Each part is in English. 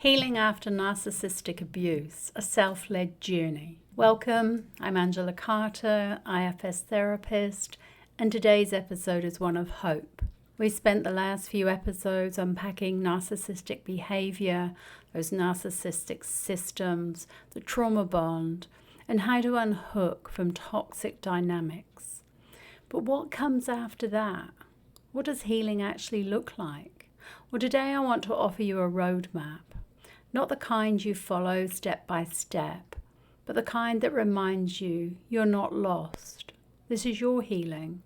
Healing After Narcissistic Abuse, a Self-Led Journey. Welcome, I'm Angela Carter, IFS therapist, and today's episode is one of hope. We spent the last few episodes unpacking narcissistic behavior, those narcissistic systems, the trauma bond, and how to unhook from toxic dynamics. But what comes after that? What does healing actually look like? Well, today I want to offer you a roadmap. Not the kind you follow step by step, but the kind that reminds you you're not lost. This is your healing,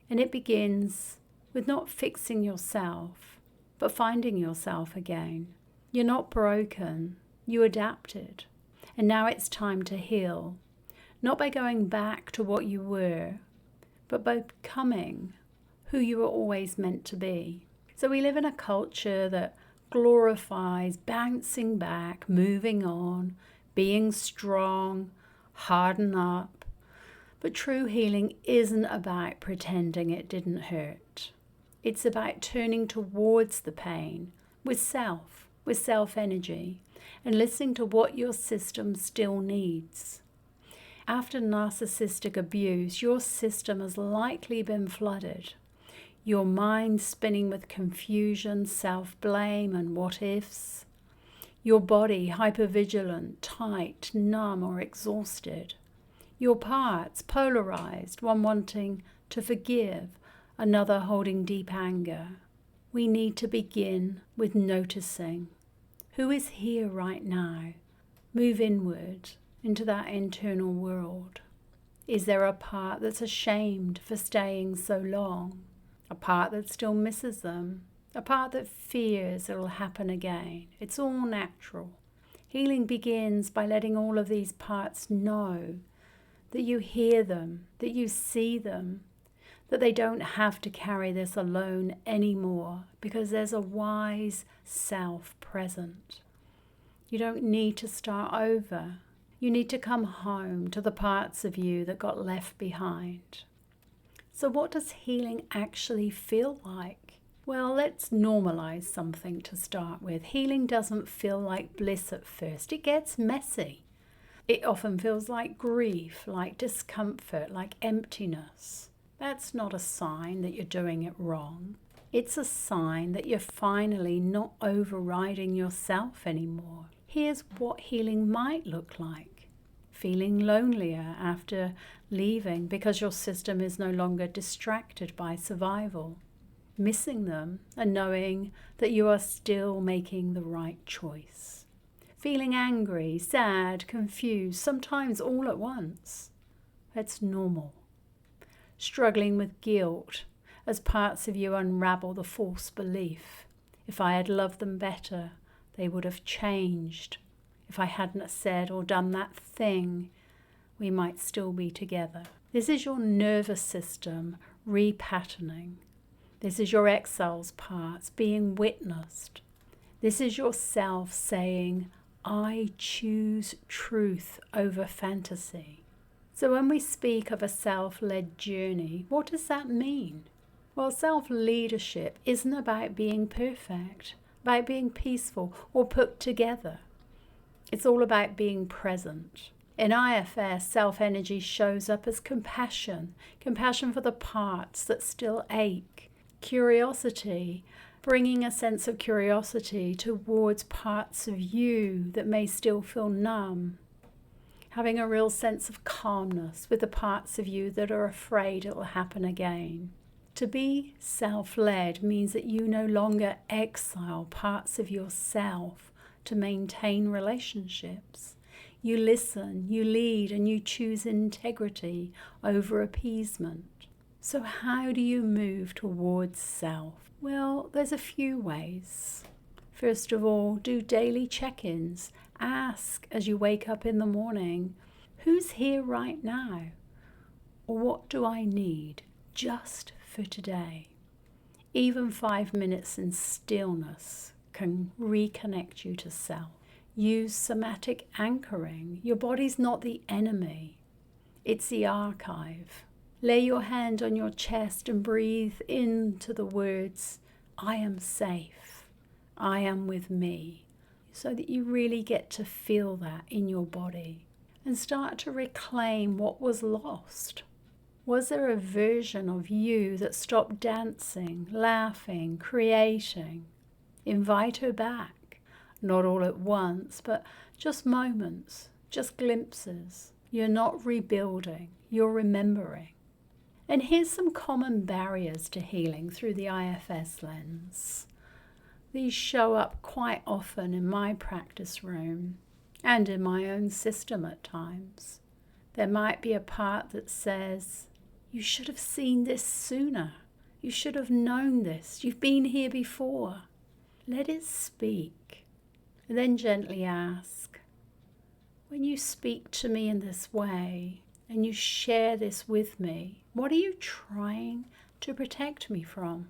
and it begins with not fixing yourself, but finding yourself again. You're not broken, you adapted, and now it's time to heal, not by going back to what you were, but by becoming who you were always meant to be. So we live in a culture that glorifies bouncing back, moving on, being strong, harden up. But true healing isn't about pretending it didn't hurt. It's about turning towards the pain with self energy, and listening to what your system still needs. After narcissistic abuse, your system has likely been flooded. Your mind spinning with confusion, self-blame and what-ifs. Your body hypervigilant, tight, numb or exhausted. Your parts polarized, one wanting to forgive, another holding deep anger. We need to begin with noticing. Who is here right now? Move inward into that internal world. Is there a part that's ashamed for staying so long? A part that still misses them, a part that fears it'll happen again. It's all natural. Healing begins by letting all of these parts know that you hear them, that you see them, that they don't have to carry this alone anymore because there's a wise self present. You don't need to start over. You need to come home to the parts of you that got left behind. So what does healing actually feel like? Well, let's normalize something to start with. Healing doesn't feel like bliss at first. It gets messy. It often feels like grief, like discomfort, like emptiness. That's not a sign that you're doing it wrong. It's a sign that you're finally not overriding yourself anymore. Here's what healing might look like. Feeling lonelier after leaving because your system is no longer distracted by survival. Missing them and knowing that you are still making the right choice. Feeling angry, sad, confused, sometimes all at once. That's normal. Struggling with guilt as parts of you unravel the false belief. If I had loved them better, they would have changed. If I hadn't said or done that thing, we might still be together. This is your nervous system repatterning. This is your exiles parts being witnessed. This is your self saying, I choose truth over fantasy. So when we speak of a self-led journey, what does that mean? Well, self-leadership isn't about being perfect, about being peaceful or put together. It's all about being present. In IFS, self-energy shows up as compassion for the parts that still ache. Curiosity, bringing a sense of curiosity towards parts of you that may still feel numb. Having a real sense of calmness with the parts of you that are afraid it will happen again. To be self-led means that you no longer exile parts of yourself to maintain relationships. You listen, you lead, and you choose integrity over appeasement. So how do you move towards self? Well, there's a few ways. First of all, do daily check-ins. Ask as you wake up in the morning, who's here right now? Or what do I need just for today? Even 5 minutes in stillness can reconnect you to self. Use somatic anchoring. Your body's not the enemy. It's the archive. Lay your hand on your chest and breathe into the words, I am safe. I am with me. so that you really get to feel that in your body and start to reclaim what was lost. Was there a version of you that stopped dancing, laughing, creating? Invite her back, not all at once, but just moments, just glimpses. You're not rebuilding, you're remembering. And here's some common barriers to healing through the IFS lens. These show up quite often in my practice room and in my own system at times. There might be a part that says, you should have seen this sooner. You should have known this. You've been here before. Let it speak. And then gently ask, when you speak to me in this way and you share this with me, what are you trying to protect me from?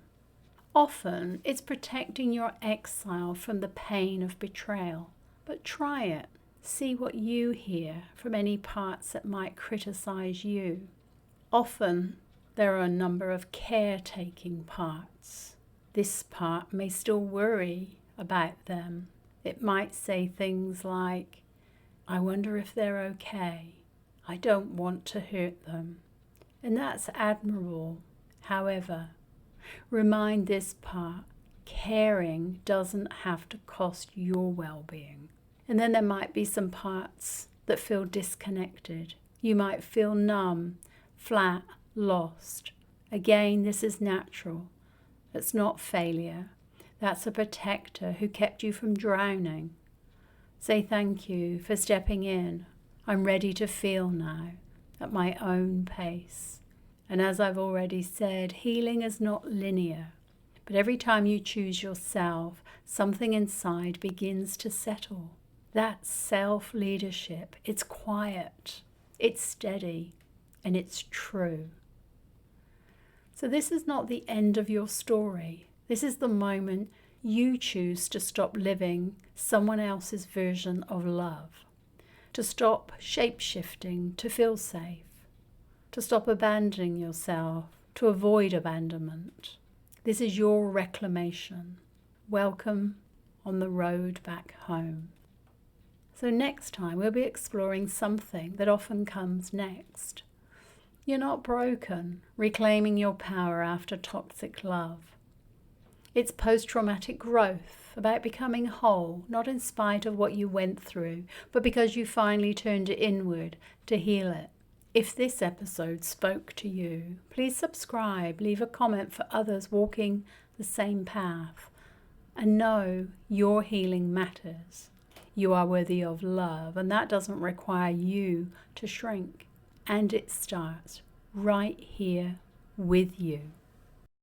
Often it's protecting your exile from the pain of betrayal. But try it. See what you hear from any parts that might criticize you. Often there are a number of caretaking parts. This part may still worry about them. It might say things like, I wonder if they're okay. I don't want to hurt them. And that's admirable. However, remind this part, caring doesn't have to cost your well-being. And then there might be some parts that feel disconnected. You might feel numb, flat, lost. Again, this is natural. It's not failure. That's a protector who kept you from drowning. Say thank you for stepping in. I'm ready to feel now, at my own pace. And as I've already said, healing is not linear. But every time you choose yourself, something inside begins to settle. That's self-leadership. It's quiet, it's steady, and it's true. So this is not the end of your story. This is the moment you choose to stop living someone else's version of love, to stop shape-shifting to feel safe, to stop abandoning yourself to avoid abandonment. This is your reclamation. Welcome on the road back home. So next time we'll be exploring something that often comes next. You're not broken, reclaiming your power after toxic love. It's post-traumatic growth, about becoming whole, not in spite of what you went through, but because you finally turned it inward to heal it. If this episode spoke to you, please subscribe, leave a comment for others walking the same path, and know your healing matters. You are worthy of love, and that doesn't require you to shrink. And it starts right here with you.